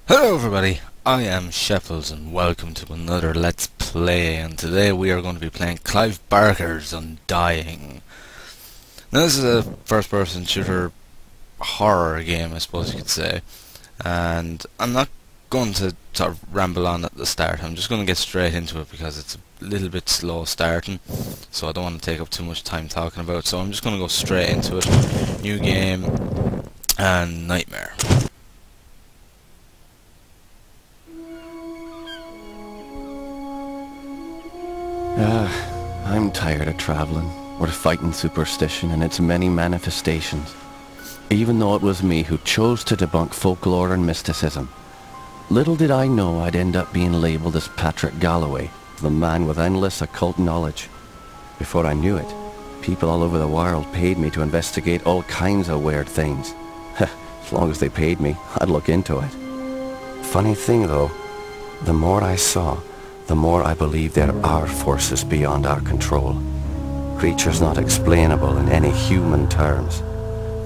Hello everybody, I am Sheffels and welcome to another Let's Play, and today we are going to be playing Clive Barker's Undying. Now this is a first person shooter horror game, I suppose you could say, and I'm not going to sort of ramble on at the start. I'm just going to get straight into it because it's a little bit slow starting, so I don't want to take up too much time talking about it, so I'm just going to go straight into it. New game and Nightmare. I'm tired of traveling. We're fighting superstition and its many manifestations. Even though it was me who chose to debunk folklore and mysticism. Little did I know I'd end up being labelled as Patrick Galloway, the man with endless occult knowledge. Before I knew it, people all over the world paid me to investigate all kinds of weird things. As long as they paid me, I'd look into it. Funny thing though, the more I saw, the more I believe there are forces beyond our control. Creatures not explainable in any human terms.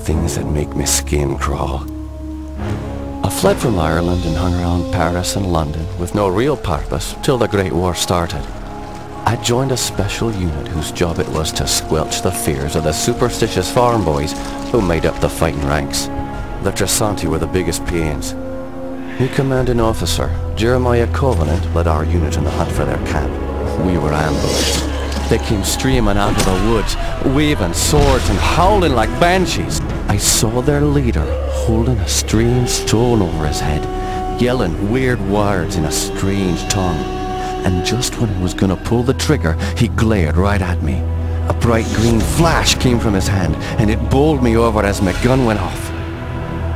Things that make my skin crawl. I fled from Ireland and hung around Paris and London with no real purpose till the Great War started. I joined a special unit whose job it was to squelch the fears of the superstitious farm boys who made up the fighting ranks. The Trasanti were the biggest pains. New commanding officer, Jeremiah Covenant, led our unit in the hunt for their camp. We were ambushed. They came streaming out of the woods, waving swords and howling like banshees. I saw their leader holding a strange stone over his head, yelling weird words in a strange tongue. And just when I was gonna pull the trigger, he glared right at me. A bright green flash came from his hand, and it bowled me over as my gun went off.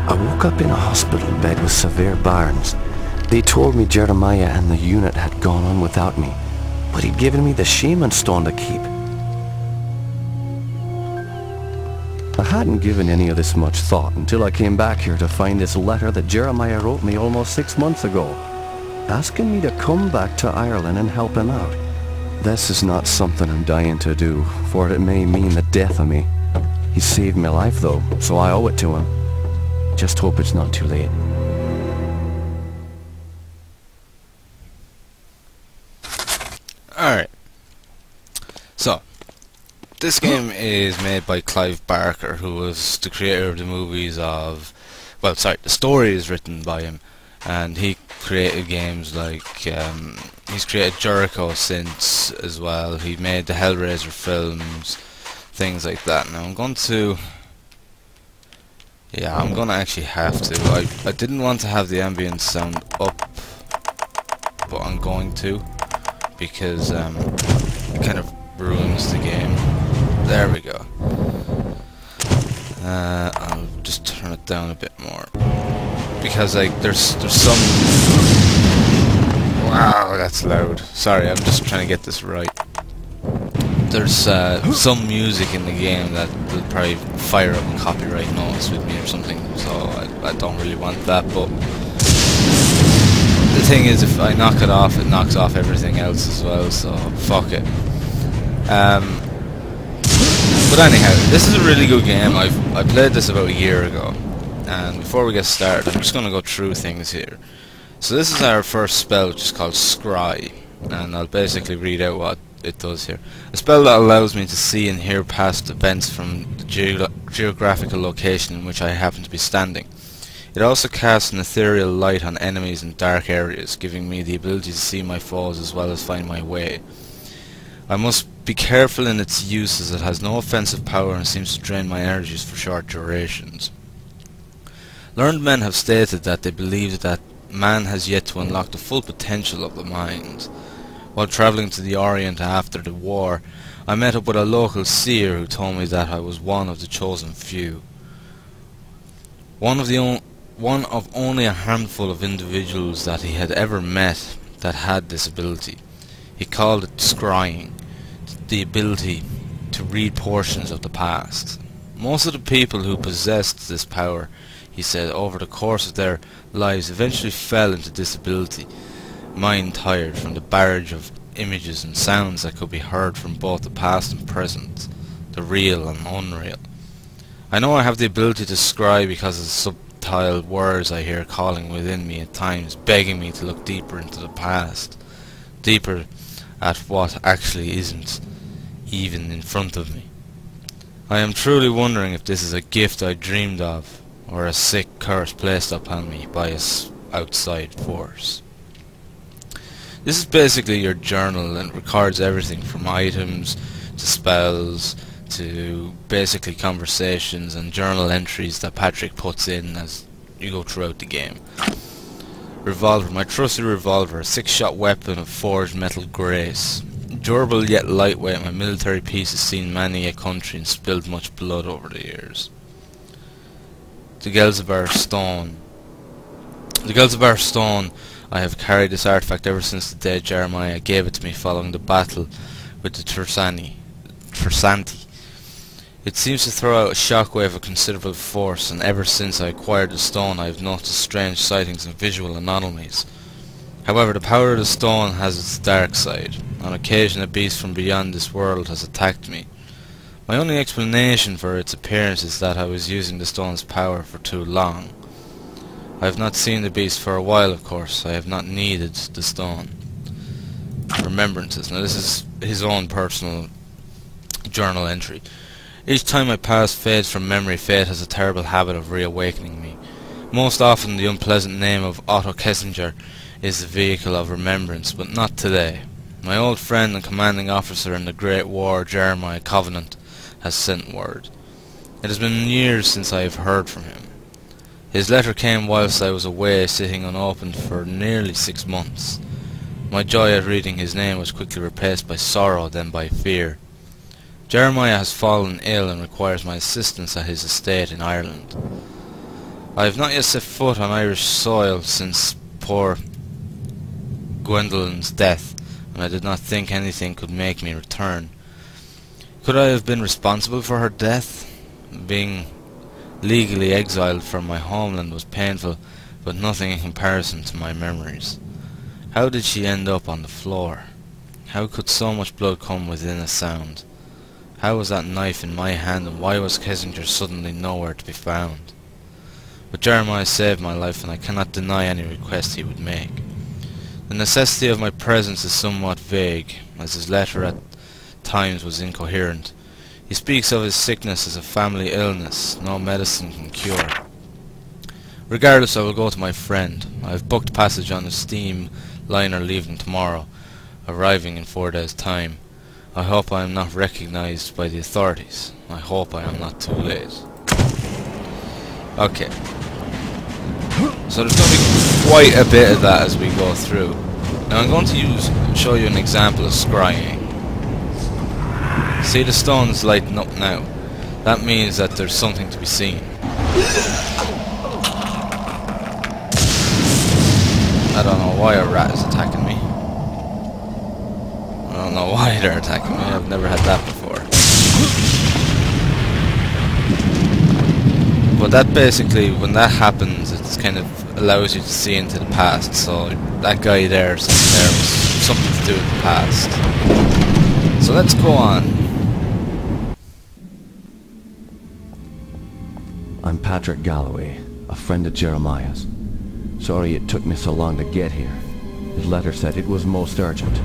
I woke up in a hospital bed with severe burns. They told me Jeremiah and the unit had gone on without me, but he'd given me the shaman stone to keep. I hadn't given any of this much thought until I came back here to find this letter that Jeremiah wrote me almost 6 months ago, asking me to come back to Ireland and help him out. This is not something I'm dying to do, for it may mean the death of me. He saved my life though, so I owe it to him. Just hope it's not too late. Alright, so this game is made by Clive Barker, who was the creator of the movies of, well, sorry, the story is written by him, and he created games like, he's created Jericho since as well. He made the Hellraiser films, things like that. Now I'm going to actually have to. I didn't want to have the ambient sound up, but I'm going to, because it kind of ruins the game. There we go. I'll just turn it down a bit more, because like there's some. Wow, that's loud. Sorry, I'm just trying to get this right. There's some music in the game that will probably fire up a copyright notice with me or something, so I don't really want that, but the thing is, if I knock it off, it knocks off everything else as well, so fuck it. But anyhow, this is a really good game. I played this about a year ago, and before we get started, I'm just going to go through things here. So this is our first spell, which is called Scry, and I'll basically read out what it does here. A spell that allows me to see and hear past events from the geographical location in which I happen to be standing. It also casts an ethereal light on enemies in dark areas, giving me the ability to see my foes as well as find my way. I must be careful in its use, as it has no offensive power and seems to drain my energies for short durations. Learned men have stated that they believe that man has yet to unlock the full potential of the mind. While travelling to the Orient after the war, I met up with a local seer who told me that I was one of the chosen few. One of only a handful of individuals that he had ever met that had this ability. He called it scrying, the ability to read portions of the past. Most of the people who possessed this power, he said, over the course of their lives eventually fell into this ability, mind tired from the barrage of images and sounds that could be heard from both the past and present, the real and unreal. I know I have the ability to scry because of infantile words I hear calling within me at times, begging me to look deeper into the past, deeper at what actually isn't even in front of me. I am truly wondering if this is a gift I dreamed of, or a sick curse placed upon me by a outside force. This is basically your journal, and it records everything from items to spells to basically conversations and journal entries that Patrick puts in as you go throughout the game. Revolver, my trusty revolver, a 6-shot weapon of forged metal grace. Durable yet lightweight, my military piece has seen many a country and spilled much blood over the years. The Gelzbar Stone. The Gelzbar Stone, I have carried this artifact ever since the day Jeremiah gave it to me following the battle with the Tersanti. It seems to throw out a shockwave of considerable force, and ever since I acquired the stone I have noticed strange sightings and visual anomalies. However, the power of the stone has its dark side. On occasion a beast from beyond this world has attacked me. My only explanation for its appearance is that I was using the stone's power for too long. I have not seen the beast for a while, of course. I have not needed the stone. Remembrances. Now this is his own personal journal entry. Each time my past fades from memory, fate has a terrible habit of reawakening me. Most often the unpleasant name of Otto Kessinger is the vehicle of remembrance, but not today. My old friend and commanding officer in the Great War, Jeremiah Covenant, has sent word. It has been years since I have heard from him. His letter came whilst I was away, sitting unopened for nearly 6 months. My joy at reading his name was quickly replaced by sorrow, then by fear. Jeremiah has fallen ill and requires my assistance at his estate in Ireland. I have not yet set foot on Irish soil since poor Gwendolyn's death, and I did not think anything could make me return. Could I have been responsible for her death? Being legally exiled from my homeland was painful, but nothing in comparison to my memories. How did she end up on the floor? How could so much blood come within a sound? How was that knife in my hand, and why was Kessinger suddenly nowhere to be found? But Jeremiah saved my life, and I cannot deny any request he would make. The necessity of my presence is somewhat vague, as his letter at times was incoherent. He speaks of his sickness as a family illness no medicine can cure. Regardless, I will go to my friend. I have booked passage on a steam liner leaving tomorrow, arriving in 4 days' time. I hope I am not recognized by the authorities. I hope I am not too late. Okay. So there's going to be quite a bit of that as we go through. Now I'm going to show you an example of scrying. See the stones lighting up now? That means that there's something to be seen. I don't know why a rat is attacking me. I don't know why they're attacking me. I've never had that before. But that basically, when that happens, it kind of allows you to see into the past. So that guy there, something there was something to do with the past. So let's go on. I'm Patrick Galloway, a friend of Jeremiah's. Sorry it took me so long to get here. His letter said it was most urgent.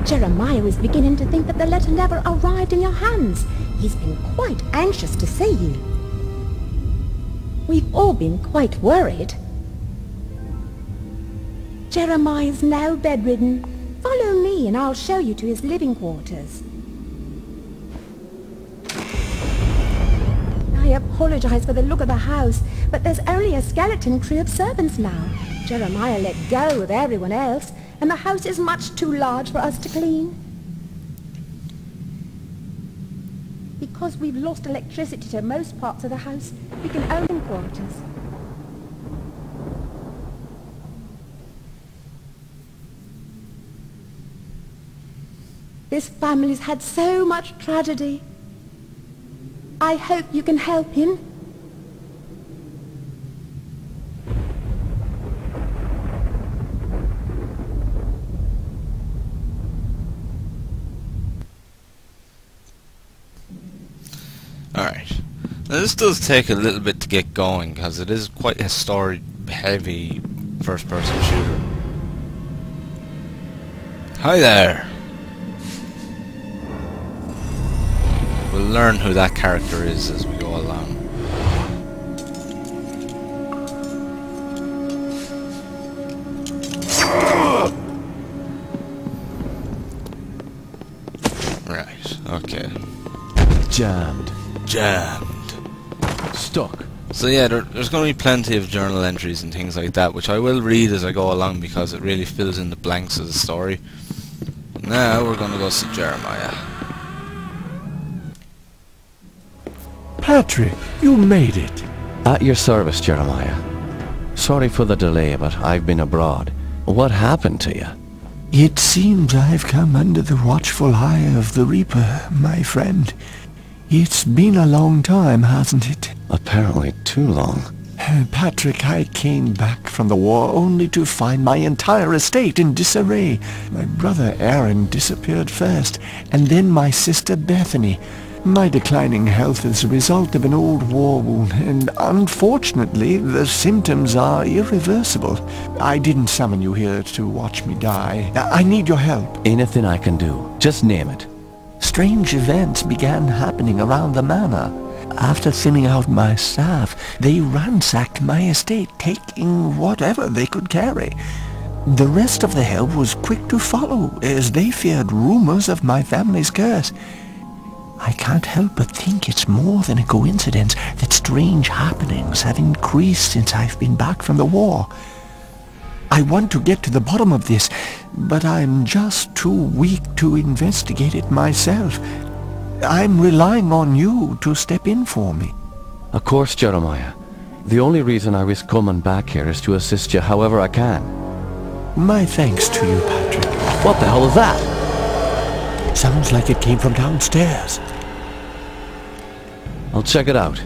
Jeremiah was beginning to think that the letter never arrived in your hands. He's been quite anxious to see you. We've all been quite worried. Jeremiah's now bedridden. Follow me and I'll show you to his living quarters. I apologize for the look of the house, but there's only a skeleton crew of servants now. Jeremiah let go of everyone else, and the house is much too large for us to clean. Because we've lost electricity to most parts of the house, we can own quarters. This family's had so much tragedy. I hope you can help him. Now this does take a little bit to get going, because it is quite a story-heavy first-person shooter. Hi there! We'll learn who that character is as we go along. Right, okay. Jammed. Stuck. So yeah, there's going to be plenty of journal entries and things like that, which I will read as I go along because it really fills in the blanks of the story. Now we're going to go see Jeremiah. Patrick, you made it. At your service, Jeremiah. Sorry for the delay, but I've been abroad. What happened to you? It seems I've come under the watchful eye of the Reaper, my friend. It's been a long time, hasn't it? Apparently too long. Patrick, I came back from the war only to find my entire estate in disarray. My brother Aaron disappeared first, and then my sister Bethany. My declining health is a result of an old war wound, and unfortunately the symptoms are irreversible. I didn't summon you here to watch me die. I need your help. Anything I can do. Just name it. Strange events began happening around the manor. After thinning out my staff, they ransacked my estate, taking whatever they could carry. The rest of the help was quick to follow, as they feared rumors of my family's curse. I can't help but think it's more than a coincidence that strange happenings have increased since I've been back from the war. I want to get to the bottom of this, but I'm just too weak to investigate it myself. I'm relying on you to step in for me. Of course, Jeremiah. The only reason I risk coming back here is to assist you however I can. My thanks to you, Patrick. What the hell is that? Sounds like it came from downstairs. I'll check it out.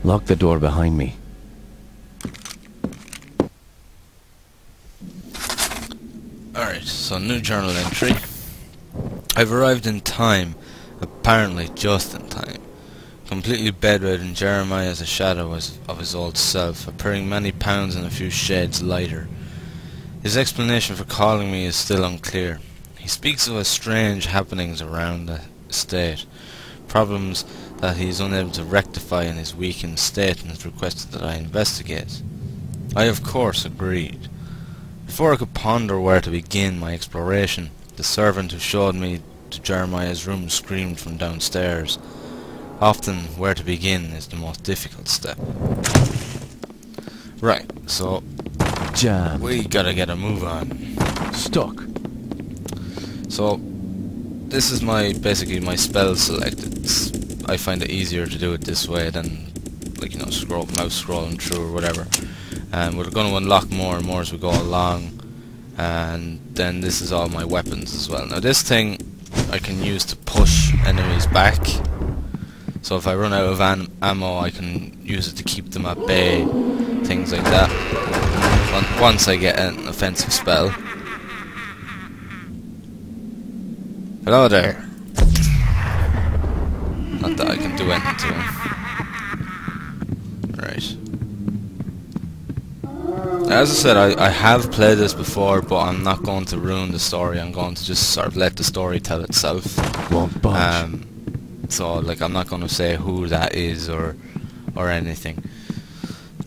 Lock the door behind me. Alright, so new journal entry. I've arrived in time, apparently just in time. Completely bedridden, Jeremiah is a shadow of his old self, appearing many pounds and a few shades lighter. His explanation for calling me is still unclear. He speaks of strange happenings around the estate, problems that he is unable to rectify in his weakened state, and has requested that I investigate. I of course agreed. Before I could ponder where to begin my exploration, the servant who showed me to Jeremiah's room screamed from downstairs. Often where to begin is the most difficult step. Right, so Jam. we gotta get a move on. Stuck. So this is basically my spell select. I find it easier to do it this way than, like, you know, mouse scrolling through or whatever. And we're going to unlock more and more as we go along. And then this is all my weapons as well. Now this thing I can use to push enemies back. So if I run out of ammo, I can use it to keep them at bay. Things like that. Once I get an offensive spell. Hello there. Not that I can do anything to him. Right. As I said, I have played this before, but I'm not going to ruin the story. I'm going to just sort of let the story tell itself. Won't budge. So, like, I'm not going to say who that is or anything.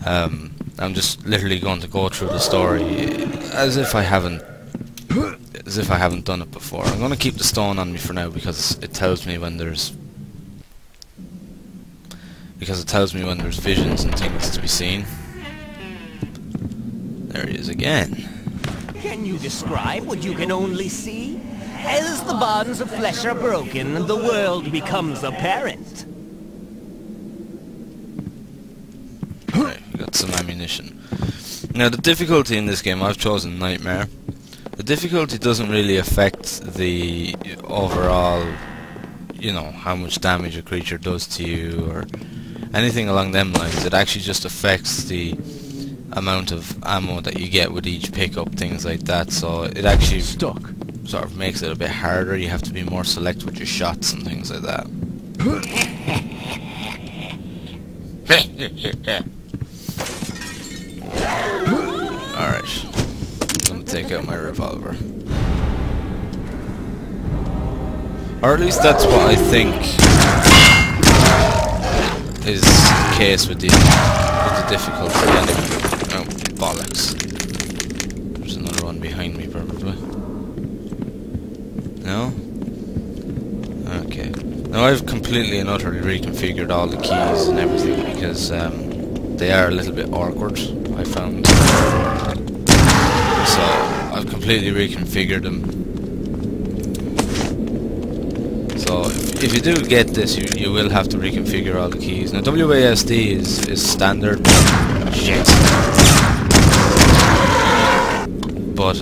I'm just literally going to go through the story as if I haven't done it before. I'm going to keep the stone on me for now because it tells me when there's visions and things to be seen. There he is again. Can you describe what you can only see? As the bonds of flesh are broken, the world becomes apparent. Right, we got some ammunition. Now the difficulty in this game, I've chosen Nightmare. The difficulty doesn't really affect the overall, you know, how much damage a creature does to you or anything along them lines. It actually just affects the amount of ammo that you get with each pickup, things like that. So it actually Stuck. sort of makes it a bit harder. You have to be more select with your shots and things like that. Alright. I'm gonna take out my revolver. Or at least that's what I think is the case with the difficulty anyway. Oh, bollocks. There's another one behind me probably. No? Okay. Now I've completely and utterly reconfigured all the keys and everything because they are a little bit awkward, I found. So I've completely reconfigured them. So if you do get this, you will have to reconfigure all the keys. Now WASD is standard. Shit. But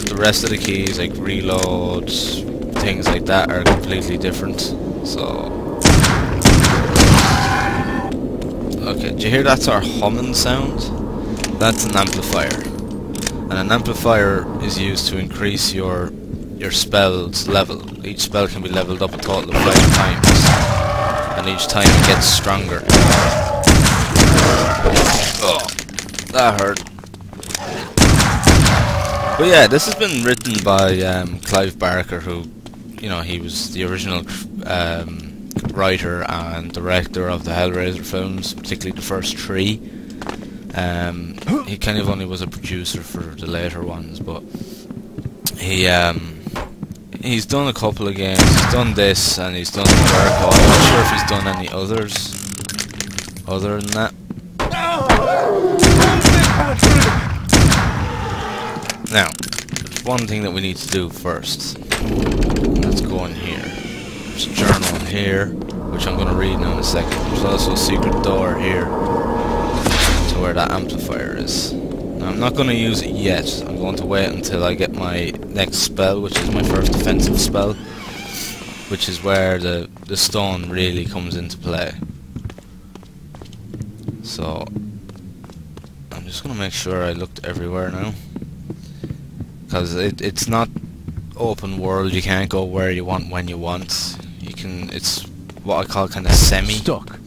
the rest of the keys, like reload, things like that, are completely different. So okay, do you hear that's our humming sound? That's an amplifier. And an amplifier is used to increase your spell's level. Each spell can be leveled up a total of 5 times, and each time it gets stronger. Oh, that hurt. But yeah, this has been written by Clive Barker, who, you know, he was the original writer and director of the Hellraiser films, particularly the first 3. He kind of only was a producer for the later ones, but he's done a couple of games. He's done this, and he's done Jericho. I'm not sure if he's done any others other than that. Now, one thing that we need to do first. Let's go in here. There's a journal here, which I'm going to read now in a second. There's also a secret door here to where that amplifier is. Now, I'm not going to use it yet. I'm going to wait until I get my next spell, which is my first defensive spell, which is where the stone really comes into play. So I'm just going to make sure I looked everywhere now, because it's not open world. You can't go where you want when you want. You can. It's what I call kind of semi. Stuck.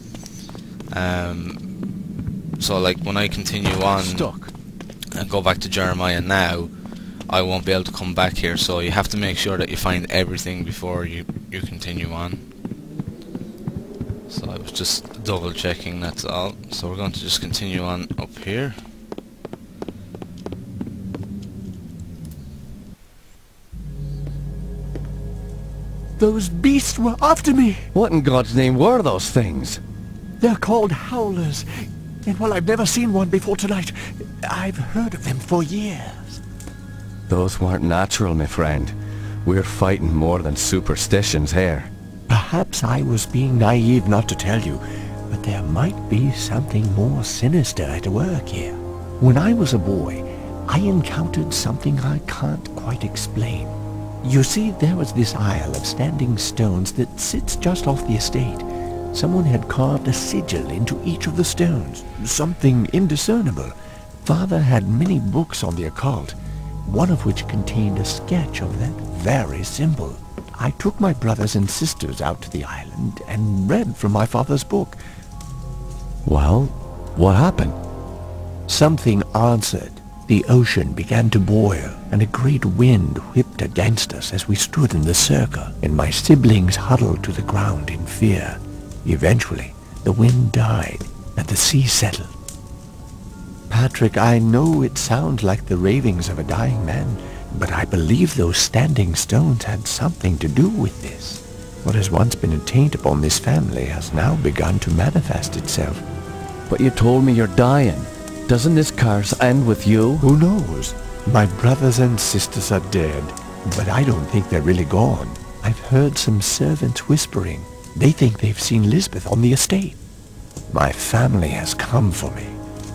So like when I continue on and go back to Jeremiah now, I won't be able to come back here. So you have to make sure that you find everything before you continue on. So I was just double checking, that's all. So we're going to just continue on up here. Those beasts were after me. What in God's name were those things? They're called Howlers. And while I've never seen one before tonight, I've heard of them for years. Those weren't natural, my friend. We're fighting more than superstitions here. Perhaps I was being naive not to tell you, but there might be something more sinister at work here. When I was a boy, I encountered something I can't quite explain. You see, there was this isle of standing stones that sits just off the estate. Someone had carved a sigil into each of the stones, something indiscernible. Father had many books on the occult, one of which contained a sketch of that very symbol. I took my brothers and sisters out to the island and read from my father's book. Well, what happened? Something answered. The ocean began to boil, and a great wind whipped against us as we stood in the circle, and my siblings huddled to the ground in fear. Eventually, the wind died, and the sea settled. Patrick, I know it sounds like the ravings of a dying man, but I believe those standing stones had something to do with this. What has once been a taint upon this family has now begun to manifest itself. But you told me you're dying. Doesn't this curse end with you? Who knows? My brothers and sisters are dead, but I don't think they're really gone. I've heard some servants whispering. They think they've seen Lisbeth on the estate. My family has come for me.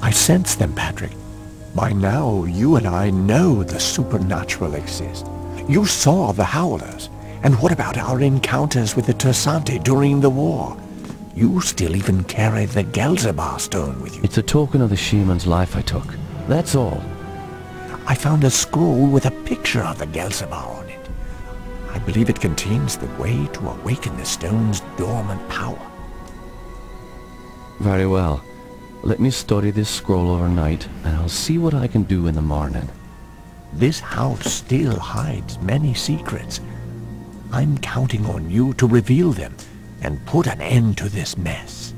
I sense them, Patrick. By now, you and I know the supernatural exists. You saw the Howlers. And what about our encounters with the Tersante during the war? You still even carry the Gelzebah stone with you. It's a token of the shaman's life I took. That's all. I found a scroll with a picture of the Gelzebah on it. I believe it contains the way to awaken the stone's dormant power. Very well. Let me study this scroll overnight, and I'll see what I can do in the morning. This house still hides many secrets. I'm counting on you to reveal them and put an end to this mess.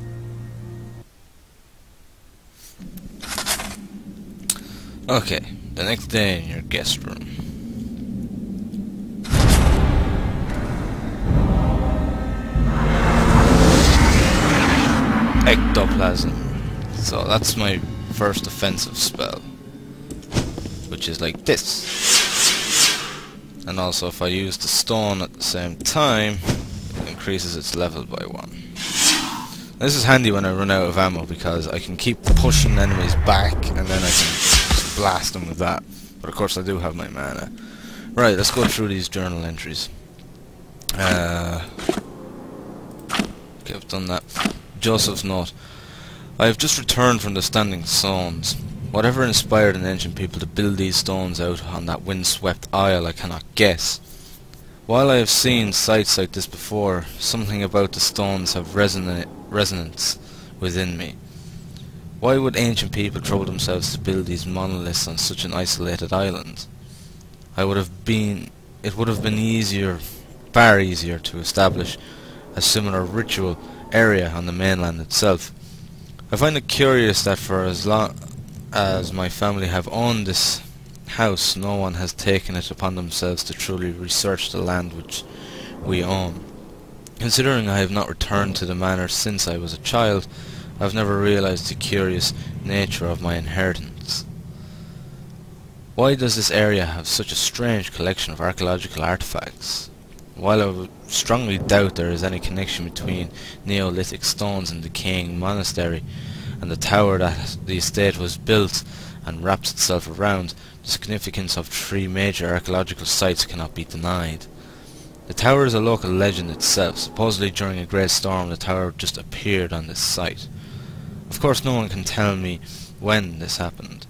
Okay, the next day in your guest room. Ectoplasm. So that's my first offensive spell, which is like this. And also if I use the stone at the same time, it increases its level by 1. This is handy when I run out of ammo, because I can keep pushing enemies back and then I can just blast them with that. But of course I do have my mana. Right, let's go through these journal entries. Okay, I've done that. Joseph's note. I have just returned from the Standing Stones. Whatever inspired an ancient people to build these stones out on that wind-swept isle, I cannot guess. While I have seen sights like this before, something about the stones have resonance within me. Why would ancient people trouble themselves to build these monoliths on such an isolated island? It would have been far easier to establish a similar ritual area on the mainland itself. I find it curious that for as long as my family have owned this house, no one has taken it upon themselves to truly research the land which we own. Considering I have not returned to the manor since I was a child, I have never realized the curious nature of my inheritance. Why does this area have such a strange collection of archaeological artifacts? While I would strongly doubt there is any connection between Neolithic stones and decaying monastery and the tower that the estate was built and wraps itself around, the significance of 3 major archaeological sites cannot be denied. The tower is a local legend itself. Supposedly during a great storm the tower just appeared on this site. Of course no one can tell me when this happened.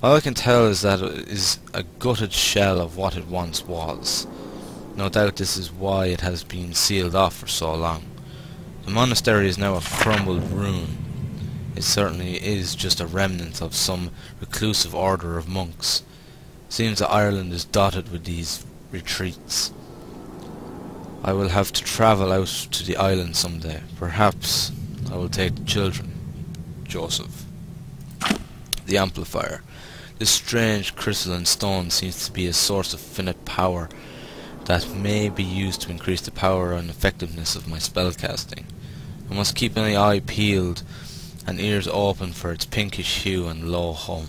All I can tell is that it is a gutted shell of what it once was. No doubt this is why it has been sealed off for so long. The monastery is now a crumbled ruin. It certainly is just a remnant of some reclusive order of monks. Seems that Ireland is dotted with these retreats. I will have to travel out to the island someday. Perhaps I will take the children. Joseph. The amplifier. This strange crystalline stone seems to be a source of finite power that may be used to increase the power and effectiveness of my spellcasting. I must keep my eye peeled and ears open for its pinkish hue and low hum.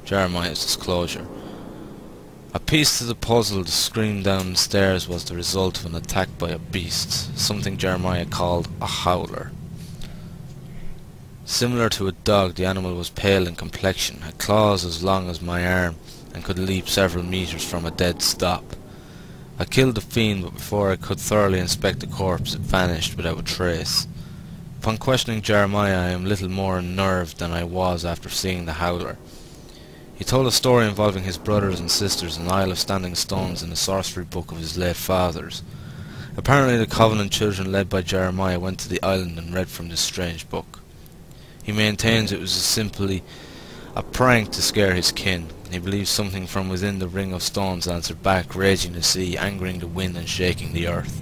Jeremiah's disclosure. A piece to the puzzle, the scream downstairs was the result of an attack by a beast, something Jeremiah called a howler. Similar to a dog, the animal was pale in complexion, had claws as long as my arm, and could leap several meters from a dead stop. I killed the fiend, but before I could thoroughly inspect the corpse it vanished without a trace. Upon questioning Jeremiah I am little more unnerved than I was after seeing the howler. He told a story involving his brothers and sisters in the Isle of Standing Stones in the sorcery book of his late fathers. Apparently the Covenant children led by Jeremiah went to the island and read from this strange book. He maintains it was simply a prank to scare his kin. He believes something from within the ring of stones answered back, raging the sea, angering the wind and shaking the earth.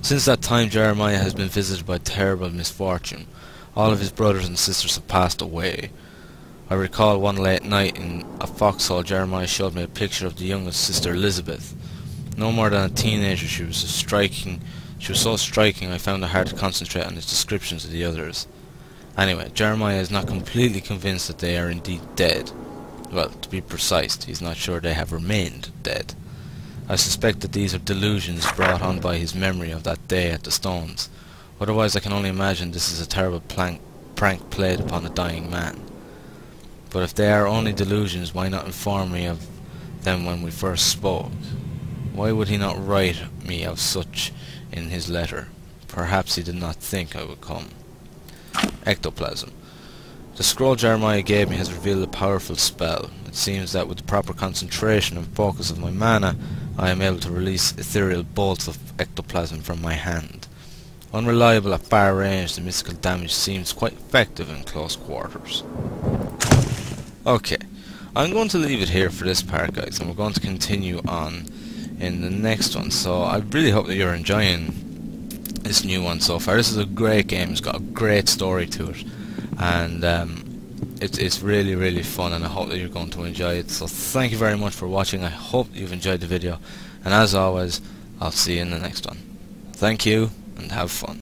Since that time Jeremiah has been visited by terrible misfortune. All of his brothers and sisters have passed away. I recall one late night in a foxhole Jeremiah showed me a picture of the youngest sister Elizabeth. No more than a teenager, she was so striking I found it hard to concentrate on his descriptions of the others. Anyway, Jeremiah is not completely convinced that they are indeed dead. Well, to be precise, he is not sure they have remained dead. I suspect that these are delusions brought on by his memory of that day at the stones. Otherwise I can only imagine this is a terrible prank played upon a dying man. But if they are only delusions, why not inform me of them when we first spoke? Why would he not write me of such in his letter? Perhaps he did not think I would come. Ectoplasm. The scroll Jeremiah gave me has revealed a powerful spell. It seems that with the proper concentration and focus of my mana, I am able to release ethereal bolts of ectoplasm from my hand. Unreliable at far range, the mystical damage seems quite effective in close quarters. Okay, I'm going to leave it here for this part, guys, and we're going to continue on in the next one. So I really hope that you're enjoying this new one so far. This is a great game. It's got a great story to it, and it's really, really fun, and I hope that you're going to enjoy it. So thank you very much for watching. I hope you've enjoyed the video, and as always, I'll see you in the next one. Thank you, and have fun.